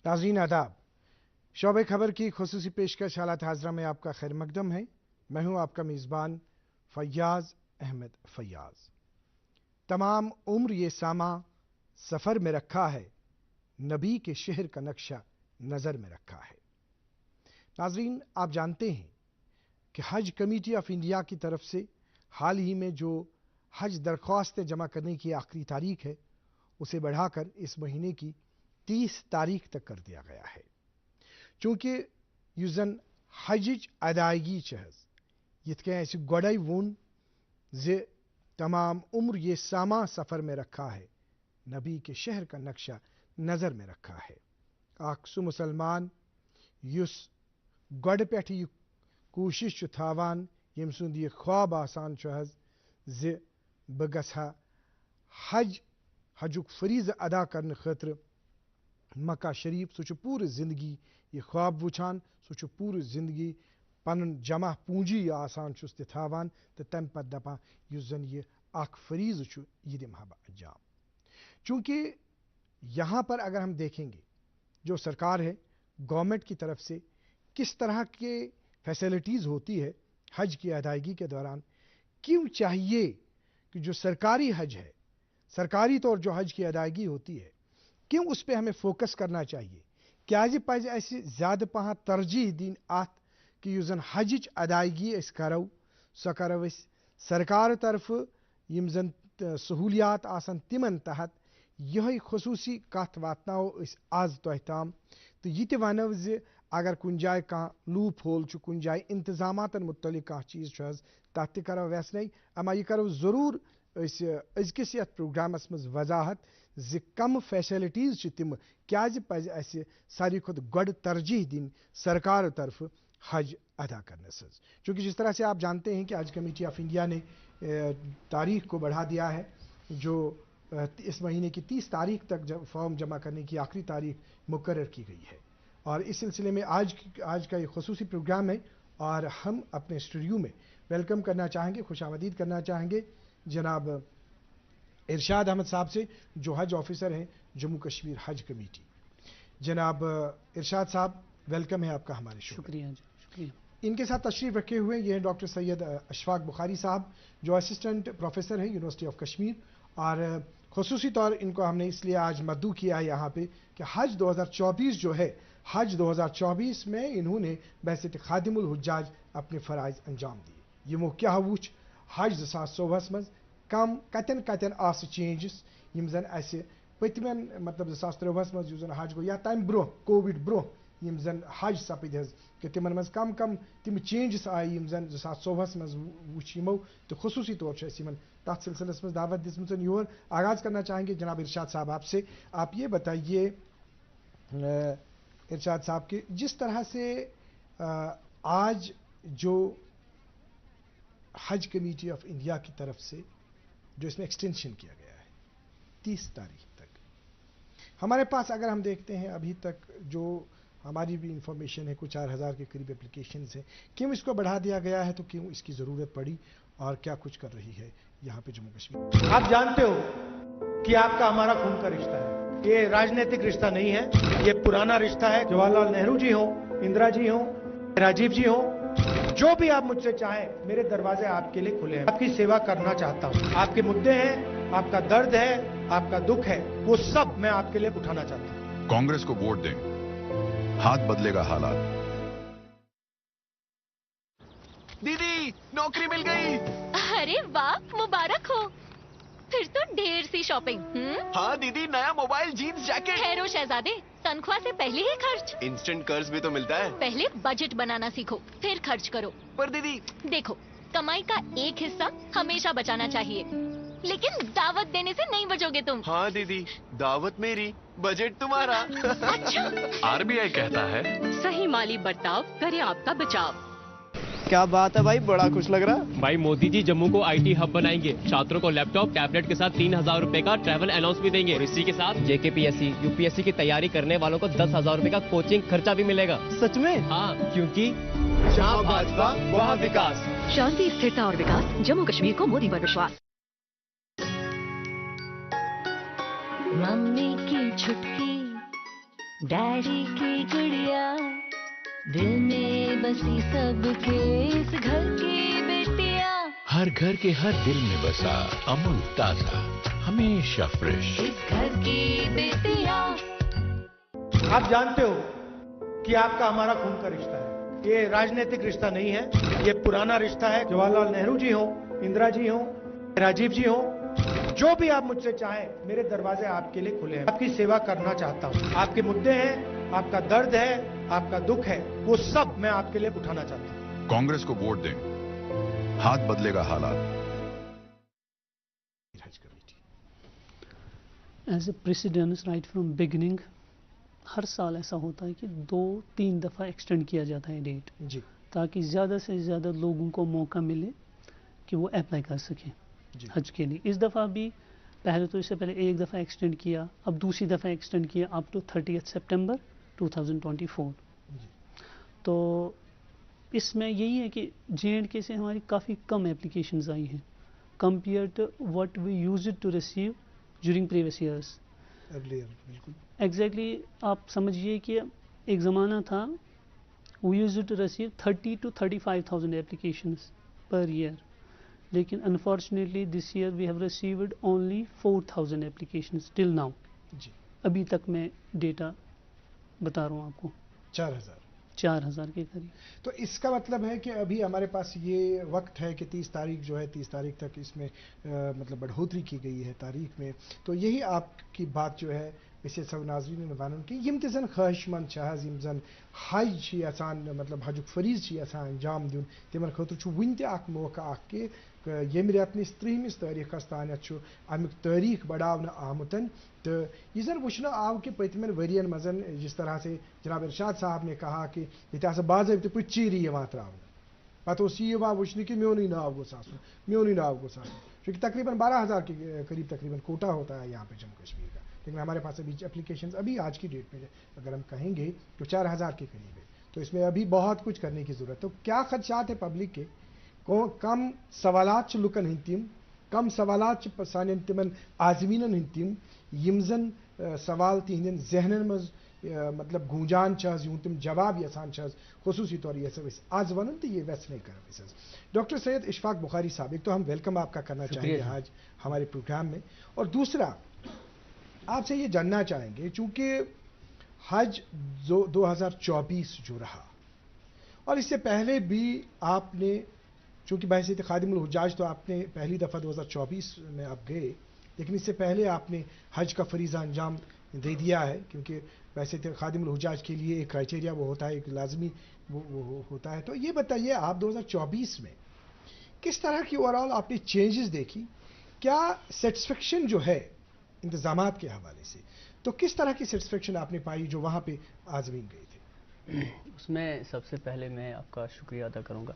नाज़रीन आदाब, शोबे खबर की खुसूसी पेशकश हालात हाज़रा में आपका खैर मकदम है। मैं हूँ आपका मेज़बान फैयाज़ अहमद फैयाज़। तमाम उम्र ये सामा सफ़र में रखा है, नबी के शहर का नक्शा नज़र में रखा है। नाज़रीन, आप जानते हैं कि हज कमेटी ऑफ इंडिया की तरफ से हाल ही में जो हज दरख्वास्तें जमा करने की आखिरी तारीख है, उसे बढ़ाकर इस महीने की 30 तारीख तक कर दिया गया है। चूँकि युजन हजिच अदायगी चहज यथ कह ऐसी गोड़ाई वोन जे तमाम उम्र ये सामा सफ़र में रखा है, नबी के शहर का नक्शा नज़र में रखा है। आख सु मुसलमान युस गोड़ पेठ यह कोशिश थावान यम सुंद यह ख्वाब आसान चहज जे बह गसा हजुक फरीज अदा करने खतर मक्का शरीफ। सह पूरी जिंदगी यह ख्वाब वुछान, सह पूरी जिंदगी पन जमा पूंजी आसान थावान तो तम पत दपा युस जन यह अख फरीज यह दिमहा अंजाम। चूँकि यहाँ पर अगर हम देखेंगे जो सरकार है, गवर्नमेंट की तरफ से किस तरह के फैसिलिटीज़ होती है हज की अदायगी के दौरान, क्यों चाहिए कि जो सरकारी हज है, सरकारी तौर जो हज की अदायगी होती है, क्यों उस पर हमें फोकस करना चाहिए। क्या पज ऐसे ज़्यादा पह तरजीह दिन अत कि युस जन हजिच अदायगी करो सो करो सरकार तरफ यम जन सहूलियात आसन तिमन तहत यह खसूसी कथ वातनाओ आज तह ताम तो यह वनो ज अगर कुन जाए कह लूप होल कुन जाए इंतजामातन मुतलिक कह चीज़ तथ करो वैसने अमा यह करो ज़रूर अजकिस यथ प्रोग्रामस मज वजाहत ज कम फैसिलिटीज़ तिम क्या पज अस सारी खुद गोड़ तरजीह दिन सरकार तरफ हज अदा करने से। चूँकि जिस तरह से आप जानते हैं कि हज कमेटी ऑफ इंडिया ने तारीख को बढ़ा दिया है, जो इस महीने की 30 तारीख तक फॉर्म जमा करने की आखिरी तारीख मुकर्रर की गई है। और इस सिलसिले में आज का ये खुसूसी प्रोग्राम है और हम अपने स्टूडियो में वेलकम करना चाहेंगे, खुशामदीद करना चाहेंगे जनाब इरशाद अहमद साहब से, जो हज ऑफिसर हैं जम्मू कश्मीर हज कमेटी। जनाब इरशाद साहब, वेलकम है आपका हमारे शो। शुक्रिया जी, शुक्रिया। इनके साथ तशरीफ रखे हुए ये हैं डॉक्टर सैयद अशफाक बुखारी साहब, जो असिस्टेंट प्रोफेसर हैं यूनिवर्सिटी ऑफ कश्मीर। और खुसूसी तौर इनको हमने इसलिए आज मद्दू किया है यहाँ पे कि हज 2024 जो है, हज 2024 में इन्होंने बहसियत खादिमुल हुज्जाज अपने फ़राइज़ अंजाम दिए। यमो क्या वुच हज 2024 मज कम कतन कतन आस चेंजेस यम जन अस पतमें मतलब 2023 मज युस जन हज गो या तम ब्रो कोविड ब्रो यम जन हज सपद कि तिमन मज कम कम तिम चेंजेस आय यम जन 2024 मज वुच यमो तो खुसूसी तौर तथ सिलसिलस मज दावत दिसमच योर आगाज़ करना चाहेंगे जनाब इरशाद साहब आपसे। आप ये बताइए इरशाद साहब कि जिस तरह से आज जो हज कमेटी ऑफ इंडिया की तरफ से जो इसमें एक्सटेंशन किया गया है 30 तारीख तक, हमारे पास अगर हम देखते हैं अभी तक जो हमारी भी इंफॉर्मेशन है कुछ 4000 के करीब एप्लीकेशंस हैं। क्यों इसको बढ़ा दिया गया है, तो क्यों इसकी ज़रूरत पड़ी और क्या कुछ कर रही है यहाँ पे जम्मू कश्मीर। आप जानते हो कि आपका हमारा खून का रिश्ता है, ये राजनीतिक रिश्ता नहीं है, ये पुराना रिश्ता है। जवाहरलाल नेहरू जी हो, इंदिरा जी हो, राजीव जी हो, जो भी आप मुझसे चाहें, मेरे दरवाजे आपके लिए खुले हैं। आपकी सेवा करना चाहता हूं। आपके मुद्दे हैं, आपका दर्द है, आपका दुख है, वो सब मैं आपके लिए उठाना चाहता हूं। कांग्रेस को वोट दें, हाथ बदलेगा हालात। दीदी, नौकरी मिल गई। अरे वाह, मुबारक हो। फिर तो ढेर सी शॉपिंग। हाँ दीदी, नया मोबाइल, जीन्स, जैकेट। ठहरो शहजादे, तनख्वाह से पहले ही खर्च। इंस्टेंट कर्ज भी तो मिलता है। पहले बजट बनाना सीखो, फिर खर्च करो। पर दीदी, देखो, कमाई का एक हिस्सा हमेशा बचाना चाहिए, लेकिन दावत देने से नहीं बचोगे तुम। हाँ दीदी, दावत मेरी, बजट तुम्हारा। अच्छा। आरबीआई कहता है, सही माली बर्ताव करे आपका बचाव। क्या बात है भाई, बड़ा खुश लग रहा। भाई मोदी जी जम्मू को आईटी हब बनाएंगे, छात्रों को लैपटॉप टैबलेट के साथ 3000 रुपए का ट्रैवल अलाउंस भी देंगे और इसी के साथ जेकेपीएससी यूपीएससी की तैयारी करने वालों को 10,000 रुपए का कोचिंग खर्चा भी मिलेगा। सच में? हाँ, क्योंकि जहाँ भाजपा वहाँ विकास। शांति, स्थिरता और विकास, जम्मू कश्मीर को मोदी पर विश्वास। मम्मी की छुटकी डैडी की गुड़िया दिल में बसी सबके इस घर की बेटिया हर घर के हर दिल में बसा अमूल ताजा हमेशा फ्रेश। इस घर की बेटिया। आप जानते हो कि आपका हमारा खून का रिश्ता है। ये राजनीतिक रिश्ता नहीं है, ये पुराना रिश्ता है। जवाहरलाल नेहरू जी हो, इंदिरा जी हो, राजीव जी हो, जो भी आप मुझसे चाहें, मेरे दरवाजे आपके लिए खुले हैं। आपकी सेवा करना चाहता हूं। आपके मुद्दे हैं, आपका दर्द है, आपका दुख है, वो सब मैं आपके लिए उठाना चाहता हूं। कांग्रेस को वोट दें, हाथ बदलेगा हालात। As a precedence right from beginning हर साल ऐसा होता है कि 2-3 दफ़ा एक्सटेंड किया जाता है डेट जी, ताकि ज़्यादा से ज़्यादा लोगों को मौका मिले कि वो अप्लाई कर सकें जी। हज के लिए। इस दफ़ा भी पहले तो इससे पहले एक दफ़ा एक्सटेंड किया, अब दूसरी दफ़ा एक्सटेंड किया अप टू 30 सितंबर 2024। तो इसमें यही है कि J&K से हमारी काफ़ी कम एप्लीकेशंस आई हैं compare to what we used to receive during previous years. बिल्कुल एग्जैक्टली आप समझिए कि एक ज़माना था we used to receive 30 to 35,000 applications per year, लेकिन unfortunately this year we have received only 4,000 applications till now. जी, अभी तक मैं डेटा बता रहा हूँ आपको, 4,000 के करीब। तो इसका मतलब है कि अभी हमारे पास ये वक्त है कि 30 तारीख जो है 30 तारीख तक इसमें मतलब बढ़ोतरी की गई है तारीख में। तो यही आपकी बात जो है इसे सब नाज़रीन वन कि यम तन ख्वाहिशमंद यम जन हज यसान मतलब हजुक फरीज यसान अंजाम दिन तिमन खतर वन मौका कि यम रेतनिस 30 तारीखस तानत अमुक तारीख बढ़ावन आमुत। तो यह जन वुचन आव कि पतमन वरियन मजन जिस तरह से जनाब इरशाद साहब ने कहा कि ये बाज़ाब्ते पे चीरी त्रावन पत वुचन कि मेन नाव गोस मेन नाव गोस क्योंकि तकरीबन 12,000 के करीब तकरीबन कोटा होता है यहाँ पे जम्मू कश्मीर का, लेकिन हमारे पास अभी एप्लीकेशंस अभी आज की डेट में अगर हम कहेंगे तो 4,000 के करीब है। तो इसमें अभी बहुत कुछ करने की ज़रूरत है। तो क्या खदशात है पब्लिक के कम सवालात लुकन हंद तिम कम सवालात सान तिमन आजमीन हंद तिम यम जन सवाल तिहंदन जहनन मज मतलब गूंजान यूं तिम जवाब यसान खसूसी तौर ये आज वन तो ये वैस नहीं कर। डॉक्टर सैयद इशफाक बुखारी साहब, एक तो हम वेलकम आपका करना चाहेंगे आज हमारे प्रोग्राम में, और दूसरा आपसे ये जानना चाहेंगे चूँकि हज 2024 जो रहा और इससे पहले भी आपने चूँकि बहसीत खादिमुल हुज्जाज तो आपने पहली दफ़ा 2024 में आप गए, लेकिन इससे पहले आपने हज का फरीज़ा अंजाम दे दिया है, क्योंकि वैसे तो खादिमुल हुज्जाज के लिए एक क्राइटेरिया वो होता है, एक लाजमी वो होता है। तो ये बताइए आप 2024 में किस तरह की ओवरऑल आपने चेंजेस देखी, क्या सेटिस्फेक्शन जो है इंतजामात के हवाले से, तो किस तरह की सेटिस्फेक्शन आपने पाई जो वहाँ पे आज़मीन गए थे? उसमें सबसे पहले मैं आपका शुक्रिया अदा करूँगा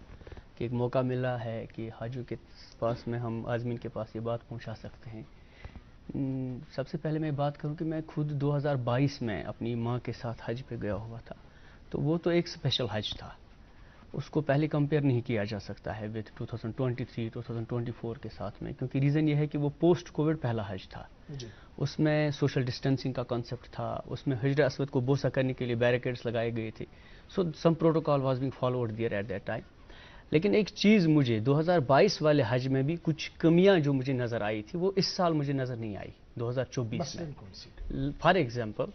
कि एक मौका मिला है कि हाजू के पास में हम आज़मीन के पास ये बात पहुँचा सकते हैं। सबसे पहले मैं बात करूं कि मैं खुद 2022 में अपनी माँ के साथ हज पे गया हुआ था, तो वो तो एक स्पेशल हज था, उसको पहले कंपेयर नहीं किया जा सकता है विद 2023-2024 के साथ में, क्योंकि रीज़न ये है कि वो पोस्ट कोविड पहला हज था। उसमें सोशल डिस्टेंसिंग का कॉन्सेप्ट था, उसमें हिजर असवद को बोसा करने के लिए बैरिकेड्स लगाए गए थे, so some protocol was being followed there at that time. लेकिन एक चीज़ मुझे 2022 वाले हज में भी कुछ कमियां जो मुझे नज़र आई थी वो इस साल मुझे नज़र नहीं आई 2024 में। फॉर एग्जांपल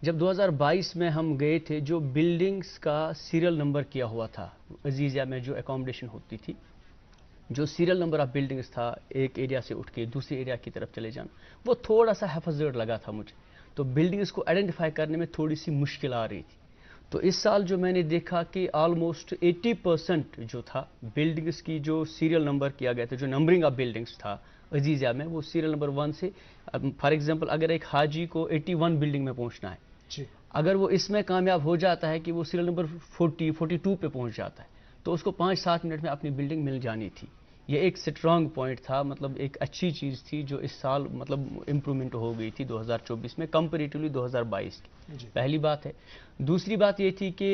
जब 2022 में हम गए थे, जो बिल्डिंग्स का सीरियल नंबर किया हुआ था अजीज़िया में, जो एकोमोडेशन होती थी, जो सीरियल नंबर ऑफ बिल्डिंग्स था एक एरिया से उठ के दूसरे एरिया की तरफ चले जाना, वो थोड़ा सा हैफाजत लगा था मुझे, तो बिल्डिंग्स को आइडेंटिफाई करने में थोड़ी सी मुश्किल आ रही थी। तो इस साल जो मैंने देखा कि ऑलमोस्ट 80% जो था बिल्डिंग्स की जो सीरियल नंबर किया गया था, जो नंबरिंग ऑफ बिल्डिंग्स था अजीज़िया में, वो सीरियल नंबर 1 से, फॉर एग्जांपल अगर एक हाजी को 81 बिल्डिंग में पहुंचना है, अगर वो इसमें कामयाब हो जाता है कि वो सीरियल नंबर 42 पे पहुंच जाता है, तो उसको 5-7 मिनट में अपनी बिल्डिंग मिल जानी थी। ये एक स्ट्रांग पॉइंट था, मतलब एक अच्छी चीज़ थी जो इस साल मतलब इम्प्रूवमेंट हो गई थी 2024 में कंपेरेटिवली 2022 की। पहली बात है। दूसरी बात ये थी कि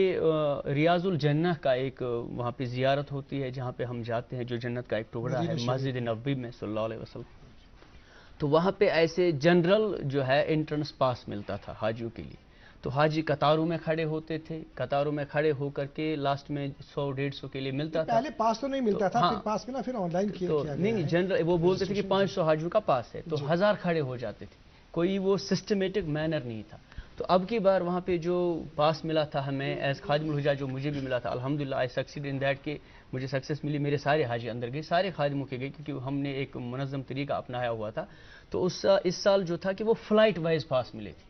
रियाजुल जन्नह का एक वहाँ पे ज़ियारत होती है जहाँ पे हम जाते हैं, जो जन्नत का एक टुकड़ा है मस्जिद नबवी में सल्लल्लाहु अलैहि वसल्लम, तो वहाँ पे ऐसे जनरल जो है एंट्रेंस पास मिलता था हाजियों के लिए, تو حاجی قطاروں میں کھڑے ہوتے تھے, قطاروں میں کھڑے ہو کر کے لاسٹ میں 100-150 کے لیے ملتا تھا. پہلے پاس تو نہیں ملتا تھا, پھر پاس ملا, پھر آن لائن کیا گیا. نہیں جنرل وہ بولتے تھے کہ 500 حاجیوں کا پاس ہے, تو 1000 کھڑے ہو جاتے تھے. کوئی وہ سسٹمیٹک مینر نہیں تھا. تو اب کی بار وہاں پہ جو پاس ملا تھا ہمیں ایز خادم الحجاج, جو مجھے بھی ملا تھا, الحمدللہ آئی سکسیڈ ان دیٹ کہ مجھے سکسیس ملی, میرے سارے حاجی اندر گئے, سارے خادموں کے گئے, کیونکہ ہم نے ایک منظم طریقہ اپنایا ہوا تھا. تو اس سال جو تھا کہ وہ فلائٹ وائز پاس ملے تھے.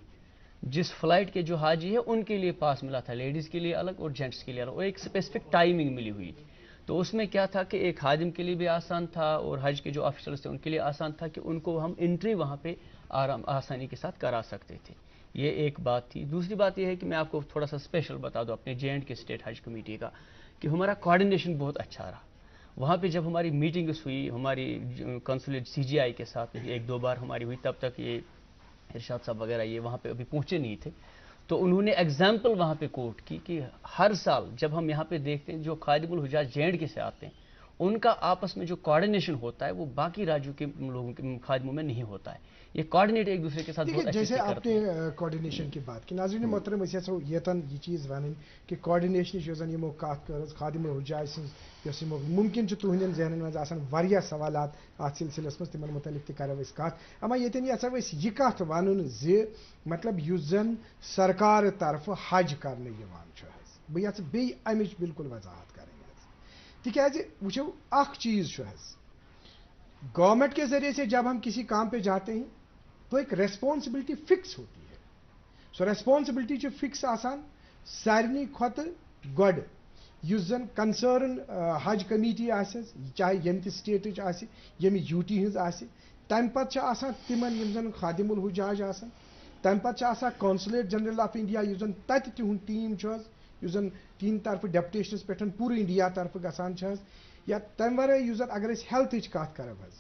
جس فلائٹ کے جو حاجی ہے ان کے لیے پاس ملا تھا, لیڈیز کے لیے الگ اور جینٹس کے لیے الگ, اور ایک اسپیسیفک ٹائمنگ ملی ہوئی تھی. تو اس میں کیا تھا کہ ایک خادم کے لیے بھی آسان تھا اور حج کے جو آفیسرز تھے ان کے لیے آسان تھا کہ ان کو ہم انٹری وہاں پہ آسانی کے ساتھ کرا سکتے تھے. یہ ایک بات تھی. دوسری بات یہ ہے کہ میں آپ کو تھوڑا سا اسپیشل بتا دوں اپنے JNK اسٹیٹ حج کمیٹی کا, کہ ہمارا کوارڈینیشن بہت اچھا رہا. وہاں پہ جب ہماری میٹنگز ہوئی ہماری کنسولیٹ CGI کے ساتھ 1-2 بار ہماری ہوئی, تب تک یہ ارشاد صاحب وغیرہ یہ وہاں پہ ابھی پہنچے نہیں تھے. تو انہوں نے ایگزامپل وہاں پہ کوٹ کی کہ ہر سال جب ہم یہاں پہ دیکھتے ہیں جو خادم الحجاج JNK سے آتے ہیں ان کا آپس میں جو کوارڈینیشن ہوتا ہے وہ باقی راجیوں کے لوگوں کے خادموں میں نہیں ہوتا ہے. یہ کوارڈینیٹ ایک دوسرے کے ساتھ بہت اچھے سے کرتے ہیں. جیسے آپ نے کوارڈینیشن کی بات کی, ناظرین محترم اس یتن یہ چیز ون کہ کوارڈینیشن زن یمو کت کر خادم الحجاج سن ممکن تہندین ذہنن مز آسان واریاہ سوالات ات سلسلس مز تمن متعلق تہ کرو اس کت, اما یتن یژھو اس یہ کت ون زِ مطلب یس زن سرکار طرف حج کرنے یوان چھ, بہ یژھٕ بیٚیہِ امچ بالکل وضاحت کریں تکیازِ وچھو اخ چیز چھ گورنمنٹ کے ذریعے سے جب ہم کسی کام پہ جاتے ہیں تو ایک ریسپانسبلٹی فکس ہوتی ہے. سو ریسپانسبلٹی چھ فکس آسان سارنی کھۄتہٕ گۄڈٕ یُس زن کنسرن حج کمیٹی آسہِ, چاہے یم تہِ سٹیٹٕچ آسہِ, ییٚمہِ یوٗٹی ہٕنٛز آسہِ, تمہِ پتہٕ چھِ آسان تِمن یِم زن خادم الحجاج آسان, تمہِ پتہٕ چھِ آسان کونسولیٹ جنرل آف انڈیا یُس زن تتہِ تِہُنٛد ٹیٖم چھُ حظ, یُس زن تِہنٛدِ طرفہٕ ڈیپٹیشنس پٮ۪ٹھ پوٗرٕ انڈیا طرفہٕ گژھان چھِ حظ, یا تمہِ ورٲے یُس زن اگر أسۍ ہیلتھٕچ کتھ کرو حظ,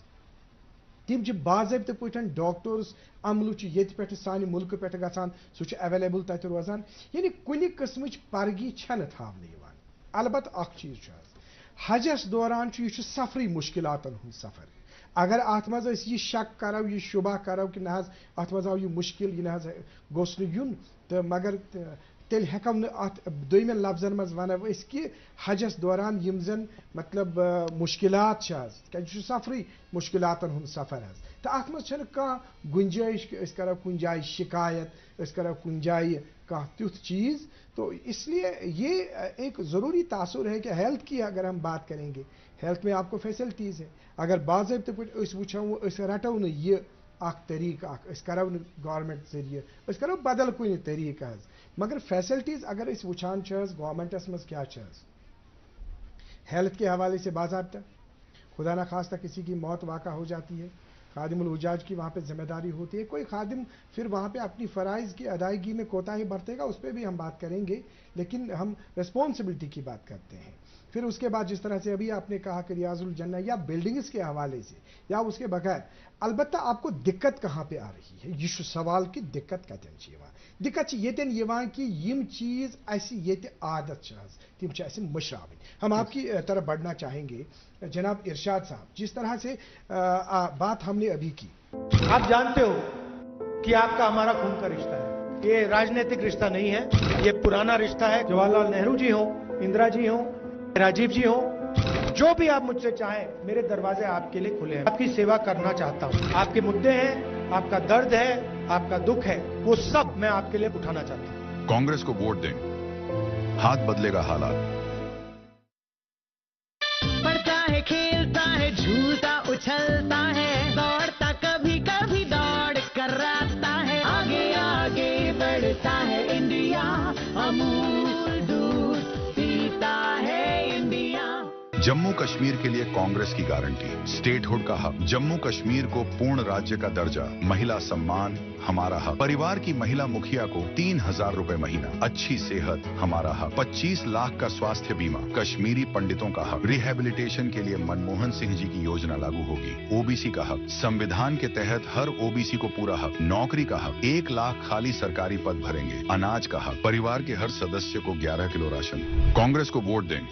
تم باضابطہ پٲٹھۍ ڈاکٹرز عملہ ییٚتہِ پٮ۪ٹھ سانہِ ملکہٕ پٮ۪ٹھ گژھان, سُہ چھُ ایویلیبل تتہِ روزان, یعنی کُنہِ قٕسمٕچ پرگی چھنہٕ تھاونہٕ یِوان. البتہ اکھ چیز چھُ حظ, حجس دوران چھُ یہِ چھُ سفری مشکلاتن ہُنٛد سفر. اگر اتھ منٛز أسۍ یہِ شک کرو یہ شبہ کرو کہ نہ حظ اتھ منٛز آو یہِ مشکل, یہ نہ حظ گوٚژھ نہٕ یُن, تہٕ مگر تیٚلہِ ہٮ۪کو نہٕ اتھ دوٚیمٮ۪ن لفظن منٛز ونو أسۍ کہ حجس دوران یم زن مطلب مشکلات چھِ حظ, کیازِ یہِ چھُ سفری مشکلاتن ہُنٛد سفر حظ, تہٕ اتھ منٛز چھنہٕ کانٛہہ گُنجٲیش کہ أسۍ کرو کُنہِ جایہِ شکایت, أسۍ کرو کُنہِ جایہِ کانٛہہ تیُتھ چیز. تو اس لیے یہ ایک ضروری تاثر ہے کہ ہیلتھ کی اگر ہم بات کریں گے, ہیلتھ میں آپ کو فیسلٹیز ہے, اگر باضابطہ پٲٹھۍ أسۍ وٕچھو أسۍ رٹو نہٕ یہِ اکھ طریقہٕ اکھ, أسۍ کرو نہٕ گورمنٹ ذٔریعہٕ, أسۍ کرو بدل کُنہِ طریقہٕ حظ, مگر فیسلٹیز اگر أسۍ وٕچھان چھِ حظ گورمنٹس منٛز کیٛاہ چھِ حظ, ہیلتھ کے حوالے سے باضابطہ خدا نہ خواستہ کسی کی موت واقع ہو جاتی ہے, خادم الحجاج کی وہاں پہ ذمہ داری ہوتی ہے, کوئی خادم پھر وہاں پہ اپنی فرائض کی ادائیگی میں کوتاہی برتے گا, اس پہ بھی ہم بات کریں گے, لیکن ہم ریسپانسبلٹی کی بات کرتے ہیں. پھر اس کے بعد جس طرح سے ابھی آپ نے کہا کہ ریاض الجنہ یا بلڈنگز کے حوالے سے یا اس کے بغیر, البتہ آپ کو دقت کہاں پہ آ رہی ہے, یہ سوال کی دقت کتن چھ یوان, دقت یتن یوان کہ یم چیز اسہ یت عادت چھ حظ تم چھ اسہ مشراوٕنۍ. ہم آپ کی طرف بڑھنا چاہیں گے جناب ارشاد صاحب, جس طرح سے بات ہم نے ابھی کی. آپ جانتے ہو کہ آپ کا ہمارا خون کا رشتہ ہے, یہ راجنیتک رشتہ نہیں ہے, یہ پرانا رشتہ ہے. جواہر لال نہرو جی ہوں, اندرا جی ہوں, راجیو جی ہوں, جو بھی آپ مجھ سے چاہیں, میرے دروازے آپ کے لیے کھلے ہیں. آپ کی سیوا کرنا چاہتا ہوں. آپ کے مدعے ہیں, آپ کا درد ہے, آپ کا دکھ ہے, وہ سب میں آپ کے لیے اٹھانا چاہتا ہوں. कांग्रेस को वोट दें, हाथ बदलेगा हालात. पढ़ता है, खेलता है, झूलता उछलता है, दौड़ता कभी कभी दौड़ कर आता है, आगे आगे बढ़ता है इंडिया, अमूल दूध पीता है इंडिया. जम्मू कश्मीर के लिए कांग्रेस की गारंटी, स्टेटहुड का हक, जम्मू कश्मीर को पूर्ण राज्य का दर्जा, महिला सम्मान हमारा हक, परिवार की महिला मुखिया को 3000 रुपए महीना, अच्छी सेहत हमारा हक, 25 लाख का स्वास्थ्य बीमा, कश्मीरी पंडितों का हक, रिहेबिलिटेशन के लिए मनमोहन सिंह जी की योजना लागू होगी, ओबीसी का हक, संविधान के तहत हर ओबीसी को पूरा हक, नौकरी का हक, 1 लाख खाली सरकारी पद भरेंगे, अनाज का हक, परिवार के हर सदस्य को 11 किलो राशन. कांग्रेस को वोट दें,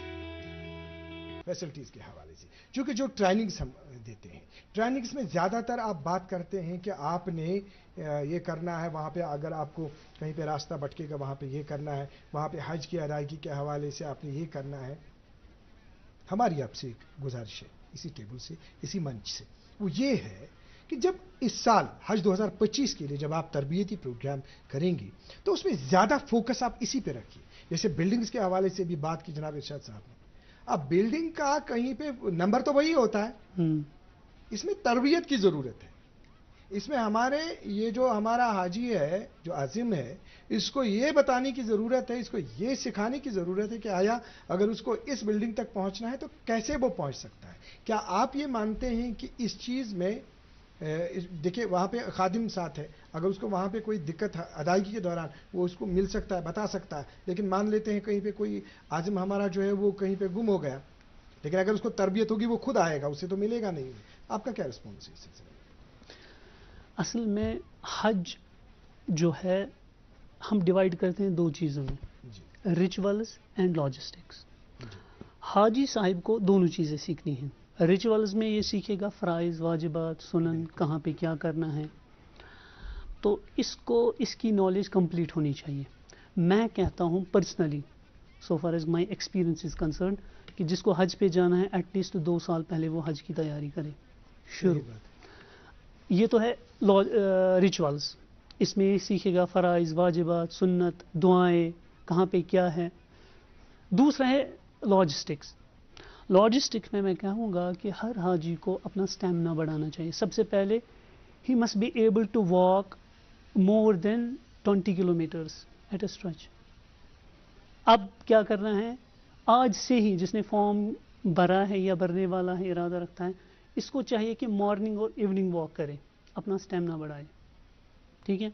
फैसिलिटीज़ के हवाले से, क्योंकि जो ट्रेनिंग्स हम देते हैं, ट्रेनिंग्स में ज़्यादातर आप बात करते हैं कि आपने ये करना है, वहाँ पे अगर आपको कहीं पे रास्ता भटकेगा वहाँ पे ये करना है, वहाँ पे हज की अदायगी के हवाले से आपने ये करना है। हमारी आपसे एक गुजारिश है इसी टेबल से, इसी मंच से, वो ये है कि जब इस साल हज 2025 के लिए जब आप तरबियती प्रोग्राम करेंगे तो उसमें ज़्यादा फोकस आप इसी पे रखिए। जैसे बिल्डिंग्स के हवाले से भी बात की जनाब इरशाद साहब ने, अब बिल्डिंग का कहीं पे नंबर तो वही होता है, इसमें तरबियत की ज़रूरत है। इसमें हमारे ये जो हमारा हाजी है, जो आजिम है, इसको ये बताने की ज़रूरत है, इसको ये सिखाने की ज़रूरत है कि आया अगर उसको इस बिल्डिंग तक पहुंचना है तो कैसे वो पहुंच सकता है। क्या आप ये मानते हैं कि इस चीज़ में देखिए वहाँ पे खादिम साथ है, अगर उसको वहाँ पे कोई दिक्कत अदायगी के दौरान वो उसको मिल सकता है, बता सकता है, लेकिन मान लेते हैं कहीं पे कोई आजिम हमारा जो है वो कहीं पे गुम हो गया, लेकिन अगर उसको तरबियत होगी वो खुद आएगा, उससे तो मिलेगा नहीं। आपका क्या रिस्पॉन्स है इस सिलसिले में? असल में हज जो है हम डिवाइड करते हैं दो चीज़ों में, रिचुअल्स एंड लॉजिस्टिक्स। हाजी साहिब को दोनों चीज़ें सीखनी हैं। रिचुअल्स में ये सीखेगा फ़राइज़, वाजिबात, सुनन, कहाँ पे क्या करना है, तो इसकी नॉलेज कंप्लीट होनी चाहिए। मैं कहता हूँ personally, so far as my experience is concern, कि जिसको हज पे जाना है एटलीस्ट 2 साल पहले वो हज की तैयारी करे शुरू। ये तो है रिचुअल्स, इसमें ये सीखेगा फ़राइज़, वाजिबात, सुन्नत, दुआएं, कहाँ पे क्या है। दूसरा है लॉजिस्टिक्स। लॉजिस्टिक्स में मैं कहूँगा कि हर हाजी को अपना स्टैमिना बढ़ाना चाहिए। सबसे पहले he must be able to walk more than 20 kilometres at a stretch. अब क्या करना है, आज से ही जिसने फॉर्म भरा है या भरने वाला है, इरादा रखता है, इसको चाहिए कि मॉर्निंग और इवनिंग वॉक करे, अपना स्टैमिना बढ़ाए। ठीक है,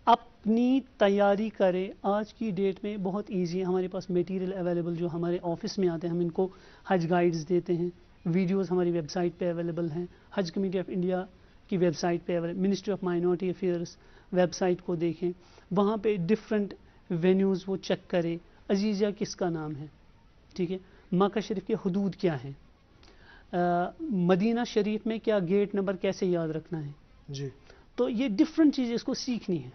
अपनी तैयारी करें। आज की डेट में बहुत इजी है, हमारे पास मटेरियल अवेलेबल जो हमारे ऑफिस में आते हैं, हम इनको हज गाइड्स देते हैं, वीडियोस हमारी वेबसाइट पे अवेलेबल हैं, हज कमेटी ऑफ इंडिया की वेबसाइट पे available, ministry of minority affairs website को देखें, वहाँ पे डिफरेंट वेन्यूज़ वो चेक करें, अजीज़ा किसका नाम है, ठीक है, मक्का शरीफ के हदूद क्या हैं, मदीना शरीफ में क्या गेट नंबर कैसे याद रखना है जी। तो ये डिफरेंट चीज़ें इसको सीखनी है,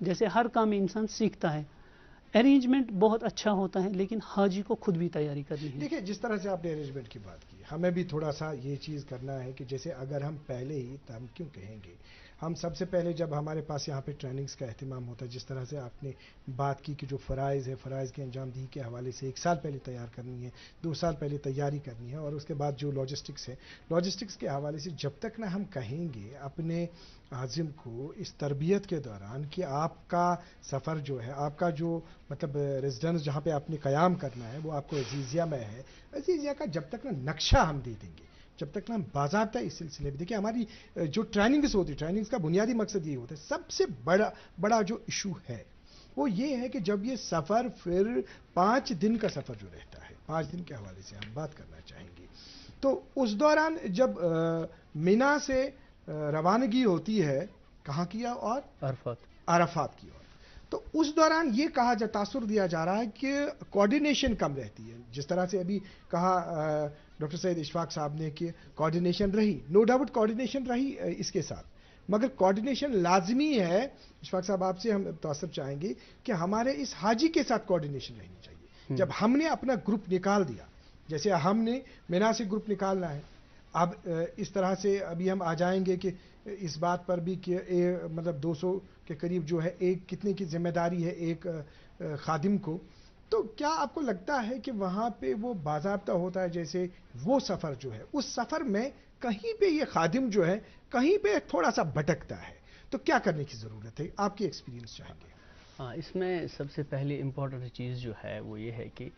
जैसे हर काम में इंसान सीखता है। अरेंजमेंट बहुत अच्छा होता है, लेकिन हाजी को खुद भी तैयारी करनी है। देखिए, जिस तरह से आपने अरेंजमेंट की बात की, हमें भी थोड़ा सा ये चीज़ करना है कि जैसे अगर हम पहले ही, तो हम क्यों कहेंगे, हम सबसे पहले जब हमारे पास यहाँ पे ट्रेनिंग्स का अहतमाम होता है, जिस तरह से आपने बात की कि जो फ़राइज़ है, फ़राइज़ की अंजामदही के हवाले से 1 साल पहले तैयार करनी है, 2 साल पहले तैयारी करनी है, और उसके बाद जो लॉजिस्टिक्स है, लॉजिस्टिक्स के हवाले से जब तक ना हम कहेंगे अपने आज़िम को इस तरबियत के दौरान कि आपका सफ़र जो है, आपका जो मतलब रेजिडेंस जहाँ पे आपने क़याम करना है वो आपको अजीज़िया में है, अजीज़िया का जब तक ना नक्शा हम दे देंगे, जब तक ना बाज़ाब्ता इस सिलसिले में, देखिए हमारी जो ट्रेनिंग्स होती है, ट्रेनिंग्स का बुनियादी मकसद ये होता है, सबसे बड़ा जो इशू है वो ये है कि जब ये सफ़र फिर 5 दिन का सफ़र जो रहता है, 5 दिन के हवाले से हम बात करना चाहेंगे, तो उस दौरान जब मिना से रवानगी होती है, कहाँ की और अरफात की ओर, तो उस दौरान ये कहा जा, तासुर दिया जा रहा है कि कोऑर्डिनेशन कम रहती है। जिस तरह से अभी कहा डॉक्टर सैयद इशफाक साहब ने कि कोऑर्डिनेशन रही, नो डाउट कोऑर्डिनेशन रही इसके साथ, मगर कोऑर्डिनेशन लाजमी है। इशफाक साहब, आपसे हम तासुर चाहेंगे कि हमारे इस हाजी के साथ कोऑर्डिनेशन रहनी चाहिए। जब हमने अपना ग्रुप निकाल दिया, जैसे हमने मिना से ग्रुप निकालना है, अब इस तरह से अभी हम आ जाएंगे कि इस बात पर भी कि मतलब 200 के करीब जो है, एक कितने की जिम्मेदारी है एक खादिम को, तो क्या आपको लगता है कि वहाँ पे वो बाज़ाब्ता होता है, जैसे वो सफ़र जो है, उस सफ़र में कहीं पे ये खादिम जो है कहीं पे थोड़ा सा भटकता है, तो क्या करने की ज़रूरत है, आपकी एक्सपीरियंस चाहेंगे? हाँ, इसमें सबसे पहले इम्पॉर्टेंट चीज़ जो है वो ये है कि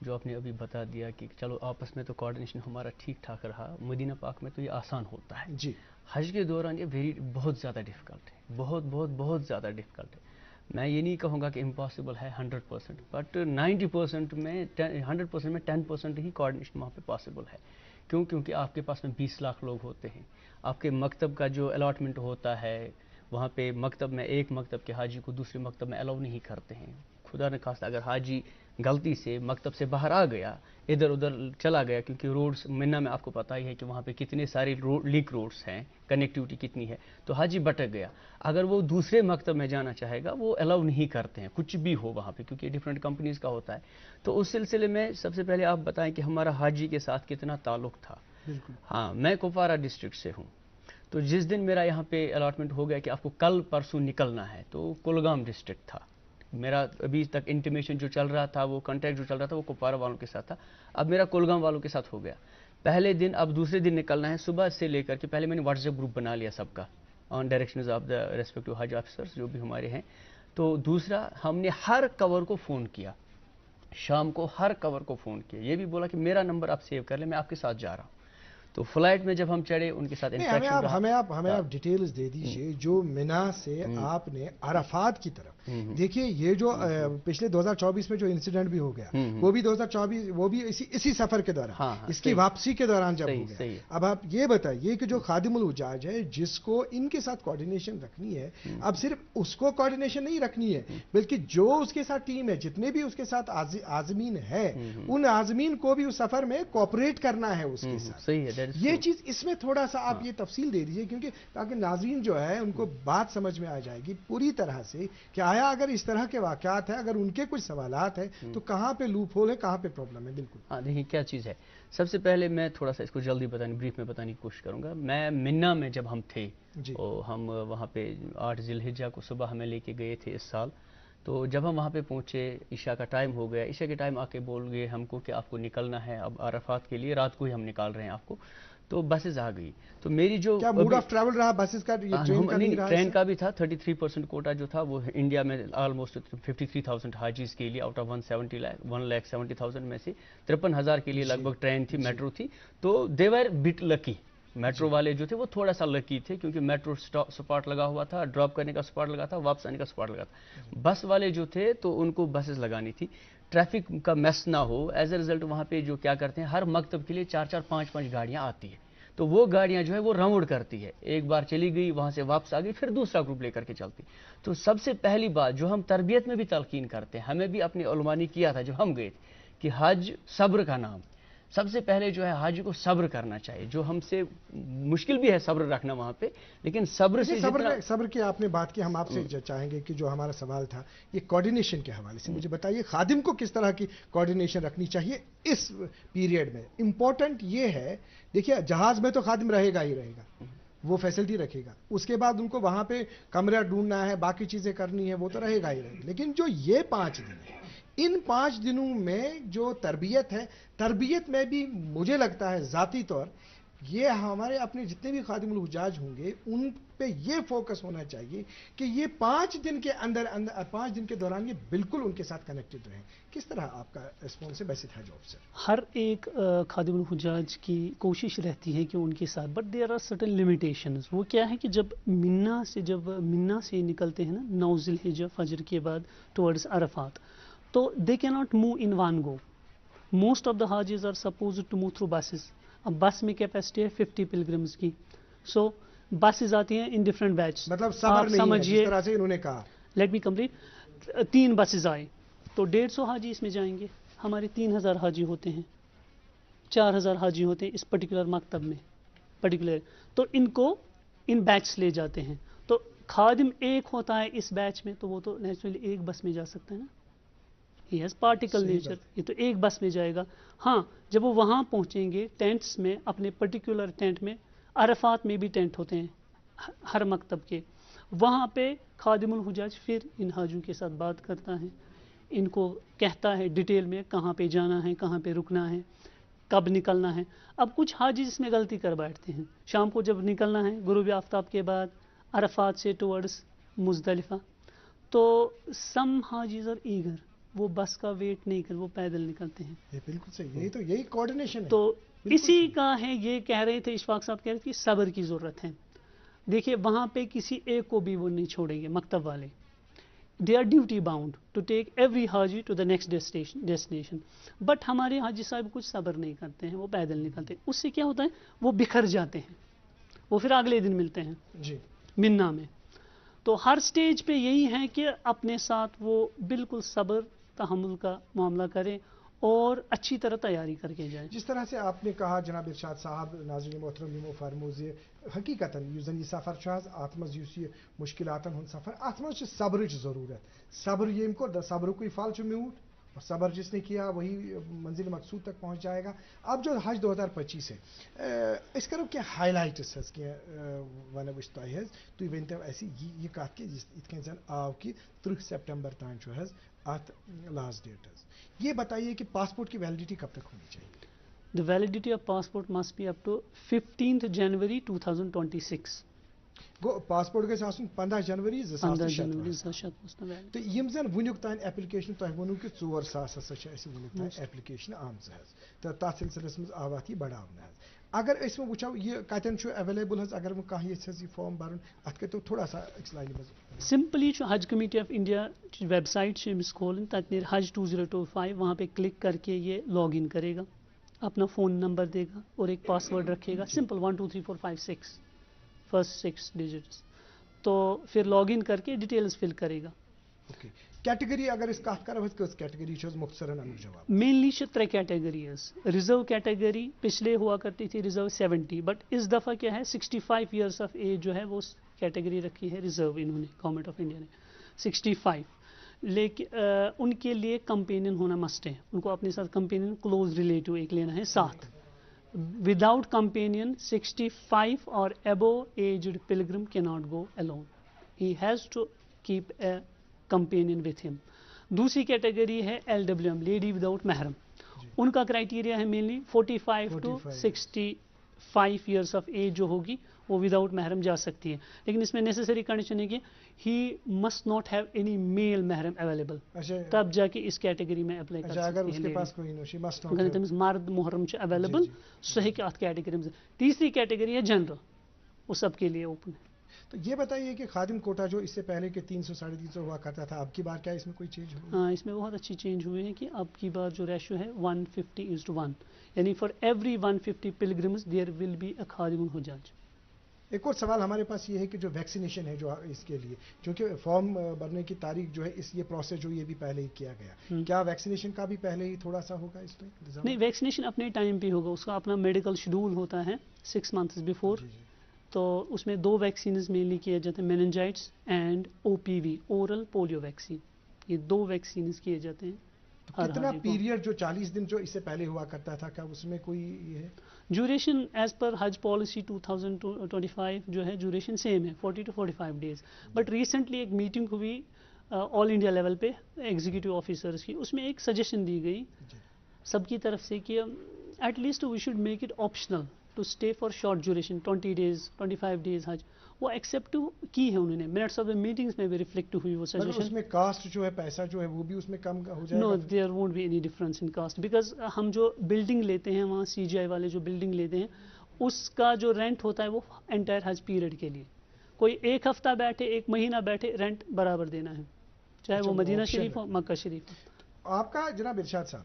जो आपने अभी बता दिया कि चलो आपस में तो कोऑर्डिनेशन हमारा ठीक ठाक रहा, मदीना पाक में तो ये आसान होता है जी। हज के दौरान ये बहुत ज़्यादा डिफ़िकल्ट है, बहुत ज़्यादा डिफ़िकल्ट है। मैं ये नहीं कहूँगा कि इम्पॉसिबल है 100%, बट 90% में 100% में 10% ही कोऑर्डिनेशन वहाँ पे पॉसिबल है। क्यों? क्योंकि आपके पास में 20 लाख लोग होते हैं, आपके मकतब का जो अलॉटमेंट होता है, वहाँ पे मकतब में एक मकतब के हाजी को दूसरे मकतब में अलाउ नहीं करते हैं। खुदा न खास्ता अगर हाजी गलती से मकतब से बाहर आ गया इधर उधर चला गया, क्योंकि रोड्स मिन्ना में आपको पता ही है कि वहाँ पे कितने सारे लीक रोड्स हैं, कनेक्टिविटी कितनी है, तो हाजी भटक गया। अगर वो दूसरे मकतब में जाना चाहेगा वो अलाउ नहीं करते हैं, कुछ भी हो वहाँ पे, क्योंकि डिफरेंट कंपनीज का होता है। तो उस सिलसिले में सबसे पहले आप बताएं कि हमारा हाजी के साथ कितना ताल्लुक था। हाँ, मैं कुपवारा डिस्ट्रिक्ट से हूँ, तो जिस दिन मेरा यहाँ पे अलॉटमेंट हो गया कि आपको कल परसों निकलना है, तो कुलगाम डिस्ट्रिक्ट था मेरा। अभी तक इंटीमेशन जो चल रहा था, वो कॉन्टैक्ट जो चल रहा था, वो कुपवारा वालों के साथ था। अब मेरा कुलगाम वालों के साथ हो गया पहले दिन। अब दूसरे दिन निकलना है, सुबह से लेकर के पहले मैंने व्हाट्सएप ग्रुप बना लिया सबका, on directions of the respective हज ऑफिसर्स जो भी हमारे हैं। तो दूसरा, हमने हर कवर को फ़ोन किया, शाम को हर कवर को फ़ोन किया, ये भी बोला कि मेरा नंबर आप सेव कर लें, मैं आपके साथ जा रहा हूँ। तो फ्लाइट में जब हम चढ़े उनके साथ हमें आप डिटेल्स दे दीजिए। जो मिना से आपने अराफात की तरफ, देखिए ये जो पिछले 2024 में जो इंसिडेंट भी हो गया, वो भी 2024, वो भी इसी सफर के दौरान, इसकी वापसी के दौरान जब हो गया। अब आप ये बताइए कि जो खादिमुल हुज्जाज है, जिसको इनके साथ कोऑर्डिनेशन रखनी है, अब सिर्फ उसको कोऑर्डिनेशन नहीं रखनी है, बल्कि जो उसके साथ टीम है, जितने भी उसके साथ आजमीन है, उन आजमीन को भी उस सफर में कोऑपरेट करना है उसके साथ। सही है, ये चीज इसमें थोड़ा सा आप ये तफसील दे दीजिए, क्योंकि ताकि नाज़रीन जो है उनको बात समझ में आ जाएगी पूरी तरह से कि आया अगर इस तरह के वाकयात है, अगर उनके कुछ सवालात है तो कहाँ पे लूप होल है, कहाँ पे प्रॉब्लम है। बिल्कुल। हाँ, देखिए क्या चीज़ है। सबसे पहले मैं थोड़ा सा इसको जल्दी ब्रीफ में बताने की कोशिश करूंगा। मैं मिन्ना में जब हम थे, तो हम वहाँ पे 8 ज़िलहिज्जा को सुबह हमें लेके गए थे इस साल। तो जब हम वहाँ पे पहुँचे, ईशा का टाइम हो गया, ईशा के टाइम आके बोल गए हमको कि आपको निकलना है अब अरफात के लिए, रात को ही हम निकाल रहे हैं आपको। तो बसेस आ गई। तो मेरी जो क्या मोड ऑफ ट्रैवल रहा बसेस का, ये ट्रेन का नहीं रहा? ट्रेन का भी था। 33% कोटा जो था वो इंडिया में ऑलमोस्ट 53,000 हाजीज के लिए आउट ऑफ 1,70,000 में से 53,000 के लिए लगभग ट्रेन थी, मेट्रो थी। तो दे वर बिट लकी, मेट्रो वाले जो थे वो थोड़ा सा लकी थे, क्योंकि मेट्रो स्पॉट लगा हुआ था, ड्रॉप करने का स्पॉट लगा था, वापस आने का स्पॉट लगा था। बस वाले जो थे तो उनको बसेस लगानी थी, ट्रैफिक का मैस ना हो। एज ए रिजल्ट वहाँ पे जो क्या करते हैं, हर मकतब के लिए 4-4, 5-5 गाड़ियाँ आती है। तो वो गाड़ियाँ जो है वो राउंड करती है, एक बार चली गई वहाँ से वापस आ गई, फिर दूसरा ग्रुप लेकर के चलती। तो सबसे पहली बात जो हम तरबियत में भी तलकीन करते हैं, हमें भी अपनी उलमा ने किया था जब हम गए थे, कि हज सब्र का नाम। सबसे पहले जो है हाजी को सब्र करना चाहिए, जो हमसे मुश्किल भी है सब्र रखना वहाँ पे, लेकिन सब्र से सब्र की आपने बात की। हम आपसे चाहेंगे कि जो हमारा सवाल था ये कोऑर्डिनेशन के हवाले से, मुझे बताइए खादिम को किस तरह की कोऑर्डिनेशन रखनी चाहिए इस पीरियड में। इंपॉर्टेंट ये है, देखिए जहाज में तो खादिम रहेगा ही रहेगा, वो फैसिलिटी रखेगा, उसके बाद उनको वहाँ पे कमरा ढूंढना है, बाकी चीज़ें करनी है, वो तो रहेगा ही रहेगा। लेकिन जो ये 5 दिन है, इन 5 दिनों में जो तरबियत है, तरबियत में भी मुझे लगता है ज़ाती तौर ये हमारे अपने जितने भी खादिमुल हुज्जाज होंगे उन पे ये फोकस होना चाहिए कि ये 5 दिन के अंदर 5 दिन के दौरान ये बिल्कुल उनके साथ कनेक्टेड रहें। किस तरह आपका रिस्पॉन्स है वैसे हज ऑफिसर? हर एक खादिमुल हुज्जाज की कोशिश रहती है कि उनके साथ, but there are certain limitations. वो क्या है कि जब मिन्ना से निकलते हैं ना 9 ज़िलहिज्जा फजर के बाद टुवर्ड्स अरफात, तो they can not move in one go. Most of the hajis are supposed to move through buses. अब बस में कैपेसिटी है 50 पिलग्रिम्स की, सो बसेस आती हैं इन डिफरेंट बैच। मतलब सफर नहीं है, जिस तरह से इन्होंने कहा। Let me complete. 3 बसेस आए तो 150 हाजी इसमें जाएंगे। हमारे 3,000 हाजी होते हैं, 4,000 हाजी होते हैं इस पर्टिकुलर मकतब में पर्टिकुलर, तो इनको इन बैच ले जाते हैं। तो खादिम एक होता है इस बैच में, तो वो तो नेचुरली एक बस में जा सकता है ना, ही हैज़ पार्टिकल नेचर, ये तो एक बस में जाएगा। हाँ, जब वो वहाँ पहुँचेंगे टेंट्स में, अपने पर्टिकुलर टेंट में, अरफात में भी टेंट होते हैं हर मकतब के, वहाँ पे खादिमुल हुज्जाज फिर इन हाजियों के साथ बात करता है, इनको कहता है डिटेल में कहाँ पे जाना है, कहाँ पे रुकना है, कब निकलना है। अब कुछ हाजी इसमें गलती कर बैठते हैं, शाम को जब निकलना है गुरूब आफ्ताब के बाद अरफात से टुवर्ड्स मुज़दलिफ़ा, तो सम हाजीज आर ईगर, वो बस का वेट नहीं कर, वो पैदल निकलते हैं। ये बिल्कुल सही, यही कोऑर्डिनेशन है। तो इसी का है, ये कह रहे थे इशफाक साहब कह रहे थे कि सब्र की ज़रूरत है। देखिए वहाँ पे किसी एक को भी वो नहीं छोड़ेंगे मकतब वाले, they are duty bound to take every हाजी to the next destination. But हमारे हाजी साहब कुछ सब्र नहीं करते हैं, वो पैदल निकलते हैं। उससे क्या होता है, वो बिखर जाते हैं, वो फिर अगले दिन मिलते हैं जी मिन्ना में। तो हर स्टेज पे यही है कि अपने साथ वो बिल्कुल सब्र तहम्मुल का मामला करें اور اچھی طرح تیاری کر کے جائیں. جس طرح سے آپ نے کہا جناب ارشاد صاحب ناظرین محترم یمو فرموز حقیقتاً یُس زن یہ سفر چھُ حظ اتھ منٛز یُس یہ مشکلاتن ہُنٛد سفر اتھ منٛز چھِ صبرٕچ ضروٗرت صبر ییٚمۍ کوٚر صبرُکُے پھل چھُ میوٗٹھ اور صبر جس نے کیا وہی منزل مقصود تک پہنچ جائے گا. اب جو حج 2025 ہے أسۍ کرو کینٛہہ ہائلائٹس حظ کینٛہہ ونو أسۍ تۄہہِ حظ تُہۍ ؤنۍتو اَسہِ یہِ کتھ کہِ یِتھ کٔنۍ زن آو کہِ 30 سپٹمبر تام چھُ حظ ات لاسٹ ڈیٹ حظ. یہ بتائیے کہ پاسپورٹ کی ویلڈیٹی کب تک ہونی چاہیے؟ The validity of passport must be up to 15th January 2026. Go passport گژھِ آسُن 15 جنوری 15 2017 تہٕ یِم زن وُنیُک تام ایپلِکیشن تۄہہِ ووٚنوُ کہِ 4 ساس ہسا چھِ اَسہِ وُنیُک تام ایپلِکیشن آمژٕ حظ تہٕ تَتھ سلسلس منٛز آو اَتھ یہِ بڑاونہٕ حظ. اگر أسۍ وۄنۍ وٕچھو یہِ کتٮ۪ن چھُ ایویلیبل حظ اگر وۄنۍ کانٛہہ یژھِ حظ یہِ فارم بَرُن اَتھ کٔرۍتو تھوڑا سا أکِس لاینہِ منٛز. سمپلی حج committee of India website سے امس کھولن تک نیرِ حج 2025 وہاں پہ کلک کر کے یہ لاگ ان کرے گا اپنا فون نمبر دے گا اور ایک پاس ورڈ رکھے گا سمپل 1 2 3 4 5 6 فرسٹ 6 ڈیجٹس تو پھر لاگ ان کر کے ڈیٹیلز فل کرے گا. کیٹیگری اگر اس کت کرو کس کیٹیگری مختصراً امیک جواب مینلی 3 کیٹیگریز. ریزرو کیٹیگری پچھلے ہوا کرتی تھی ریزرو 70 بٹ اس دفعہ کیا ہے 65 ایئرس آف ایج جو ہے وہ کیٹیگری رکھی ہے ریزرو انہوں نے گورنمنٹ آف انڈیا نے 65. لیکن ان کے لیے کمپینین ہونا مسٹ ہے ان کو اپنے ساتھ کمپینین کلوز ریلیٹو ایک لینا ہے ساتھ. وداؤٹ کمپینین 65 اور ابو ایجڈ پلگرم کی not go alone. He has to keep a companion with him. دوسری کیٹیگری ہے LWM لیڈی وداؤٹ محرم. ان کا کرائٹیریا ہے mainly 45 to 65 years of age جو ہوگی وہ وداؤٹ محرم جا سکتی ہے لیکن اس میں نیسسری کنڈیشن ہے کہ he must not have any male محرم اویلیبل تب جا کے اس کیٹیگری میں اپلائی کر سکتی ہے. اگر تمس مرد محرم اویلیبل سہ ہیکہ ات کیٹیگری میں. تیسری کیٹیگری ہے جنرل وہ سب کے لیے اوپن ہے. تو یہ بتائیے کہ خادم کوٹا جو اس سے پہلے کے 300 350 ہوا کرتا تھا اب کی بار کیا اس میں کوئی چینج ہوئی؟ ہاں اس میں بہت اچھی چینج ہوئی ہے کہ اب کی بار جو ریشو ہے 150:1 یعنی for every 150 pilgrims there will be a خادم الحجاج. ایک اور سوال ہمارے پاس یہ ہے کہ جو ویکسینیشن ہے جو اس کے لیے چونکہ فارم بھرنے کی تاریخ جو ہے اس یہ پروسیس جو یہ بھی پہلے ہی کیا گیا کیا ویکسینیشن کا بھی پہلے ہی تھوڑا سا ہوگا اس میں؟ نہیں ویکسینیشن اپنے ٹائم پہ ہوگا اس کا اپنا میڈیکل شیڈول ہوتا ہے 6 months بفور. تو اس میں 2 ویکسینز مینلی کیے جاتے ہیں meningitis and OPV oral polio vaccine. یہ 2 ویکسینز کیے جاتے ہیں. کتنا پیریڈ جو 40 دن جو اس سے پہلے ہوا کرتا تھا کیا اس میں کوئی یہ ہے ڈیوریشن ایز پر حج پالیسی 2025 جو ہے ڈیوریشن سیم ہے 40 to 45 days. بٹ ریسنٹلی ایک میٹنگ ہوئی آل انڈیا لیول پہ ایگزیکٹو آفیسرس کی اس میں ایک سجیشن دی گئی سب کی طرف سے کہ at least we should make it optional to stay for short duration 20 days 25 days حج. وہ ایکسیپٹ کی ہے انہوں نے منٹس آف دا میٹنگس میں بھی ریفلیکٹ ہوئی وہ سجیشن. اس میں کاسٹ جو ہے پیسہ جو ہے وہ بھی اس میں کم ہو جائے گا؟ No there won't be any difference in cost because ہم جو بلڈنگ لیتے ہیں وہاں CGI والے جو بلڈنگ لیتے ہیں اس کا جو رینٹ ہوتا ہے وہ انٹائر حج پیریڈ کے لیے. کوئی 1 ہفتہ بیٹھے 1 مہینہ بیٹھے رینٹ برابر دینا ہے چاہے وہ مدینہ شریف ہو مکہ شریف ہو. آپ کا جناب ارشاد صاحب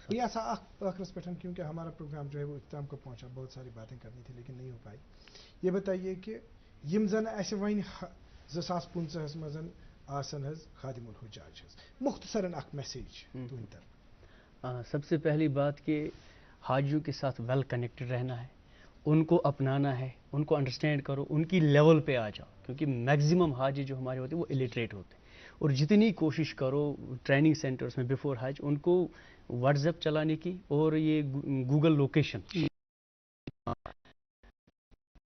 یہ ایسا آخرس پٹھن کیونکہ ہمارا پروگرام جو ہے وہ اختتام کو پہنچا بہت ساری باتیں کرنی تھی لیکن نہیں ہو پائی. یہ بتائیے کہ یم زن اسہ ون 2015 مز آسن حظ خادم الحجاج حظ مختصراً اخ میسیج تہند طرف. سب سے پہلی بات کہ حاجیوں کے ساتھ ویل کنیکٹڈ رہنا ہے ان کو اپنانا ہے ان کو انڈرسٹینڈ کرو ان کی لیول پہ آ جاؤ کیونکہ میکزیمم حاجی جو ہمارے ہوتے ہیں وہ الٹریٹ ہوتے ہیں اور جتنی کوشش کرو ٹریننگ سینٹرز میں بفور حج ان کو واٹس ایپ چلانے کی اور یہ گوگل لوکیشن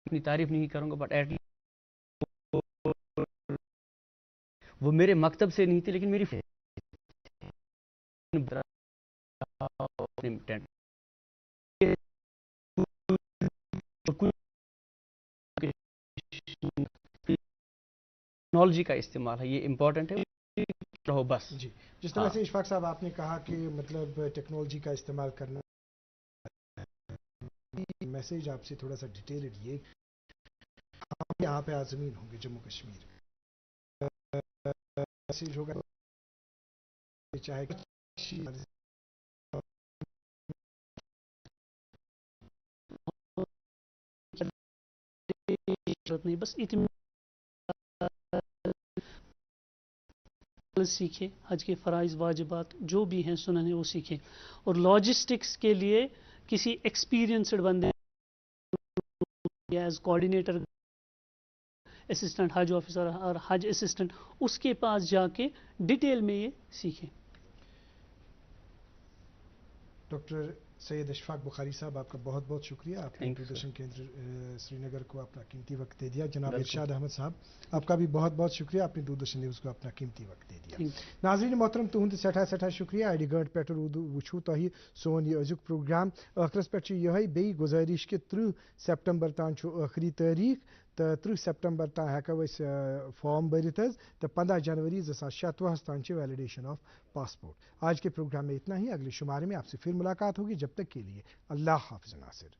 اپنی تعریف نہیں کروں گا بٹ ایٹ وہ میرے مکتب سے نہیں تھے لیکن میری ٹیکنالوجی کا استعمال ہے یہ امپورٹنٹ ہے رہو بس. جی جس طرح سے اشفاق صاحب آپ نے کہا کہ مطلب ٹیکنالوجی کا استعمال کرنا میسیج آپ سے تھوڑا سا ڈیٹیلڈ یہ ہم یہاں پہ عازمین ہوں گے جموں کشمیر میسیج ہوگا چاہے بس सीखें, हज के फ़राइज़ वाजिबात जो भी हैं सुनन है वो सीखें, और लॉजिस्टिक्स के लिए किसी एक्सपीरियंसड बंदे एज कोऑर्डिनेटर, असिस्टेंट हज ऑफिसर और हज असिस्टेंट, उसके पास जाके डिटेल में ये सीखें। डॉक्टर सैयद अशफाक बुखारी साहब, आपका बहुत बहुत शुक्रिया, आपने दूरदर्शन केंद्र श्रीनगर को अपना कीमती वक्त दे दिया। जनाब इरशाद अहमद साहब, आपका भी बहुत बहुत शुक्रिया, आपने दूरदर्शन न्यूज़ को अपना कीमती वक्त दे दिया। नाज़रीन मोहतरम, तुहंद सठा सठा शुक्रिया। अड़ी गंट पे वुचू तुह सोन यह अजुक प्रोग्राम। आखिरस पे यह बे गुजारिश कि 30 सितंबर तान आखिरी तारीख, तो 30 सितंबर तान हेको फॉर्म भरित, तो 15 जनवरी 2026 तान वैलिडेशन ऑफ पासपोर्ट। आज के प्रोग्राम में इतना ही। अगले शुमारे में आपसे फिर मुलाकात होगी, जब तक के लिए अल्लाह हाफ़िज़ नासिर।